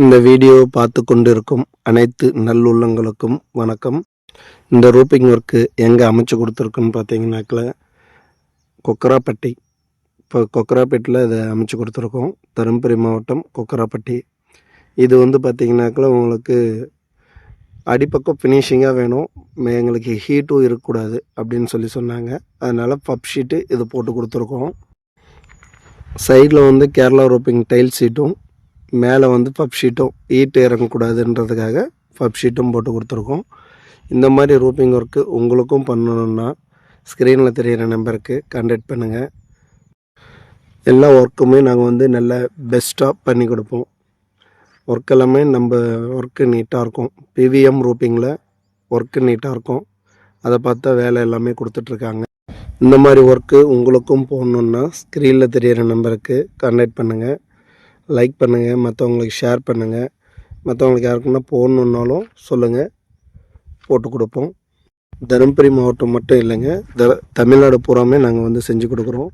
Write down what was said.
இந்த வீடியோ பார்த்து கொண்டிருக்கும் அனைத்து நல்லுள்ளங்களுக்கும் வணக்கம். இந்த ரூப்பிங் ஒர்க்கு எங்கே அமைச்சு கொடுத்துருக்குன்னு பார்த்தீங்கன்னாக்கில் கொக்கராப்பட்டி. இப்போ கொக்கராப்பேட்டில் இதை அமைச்சு கொடுத்துருக்கோம். தருமபுரி மாவட்டம் கொக்கராப்பட்டி. இது பார்த்திங்கனாக்கில் உங்களுக்கு அடிப்பக்கம் ஃபினிஷிங்காக வேணும், எங்களுக்கு ஹீட்டும் இருக்கக்கூடாது அப்படின்னு சொன்னாங்க. அதனால் பப் ஷீட்டு இது போட்டு கொடுத்துருக்கோம். சைடில் கேரளா ரூப்பிங் டைல் சீட்டும், மேலே பப் ஷீட்டும் ஈட்டு இறங்கக்கூடாதுன்றதுக்காக பப் ஷீட்டும் போட்டு கொடுத்துருக்கோம். இந்த மாதிரி ரூப்பிங் ஒர்க்கு உங்களுக்கும் பண்ணணுன்னா ஸ்க்ரீனில் தெரிகிற நம்பருக்கு கான்டாக்ட் பண்ணுங்கள். எல்லா ஒர்க்குமே நாங்கள் நல்ல பெஸ்ட்டாக பண்ணி கொடுப்போம். ஒர்க் எல்லாமே நம்ம ஒர்க்கு நீட்டாக இருக்கும். பிவிஎம் ரூப்பிங்கில் ஒர்க்கு நீட்டாக இருக்கும். அதை பார்த்தா வேலை எல்லாமே கொடுத்துட்ருக்காங்க. இந்த மாதிரி ஒர்க்கு உங்களுக்கும் போடணுன்னா ஸ்க்ரீனில் தெரிகிற நம்பருக்கு கான்டாக்ட் பண்ணுங்கள். லைக் பண்ணுங்கள், மற்றவங்களுக்கு ஷேர் பண்ணுங்கள். மற்றவங்களுக்கு யாருக்குன்னா போடணுன்னாலும் சொல்லுங்கள், போட்டு கொடுப்போம். தருமபுரி மாவட்டம் மட்டும் இல்லைங்க, தமிழ்நாடு பூராமே நாங்கள் செஞ்சு கொடுக்குறோம்.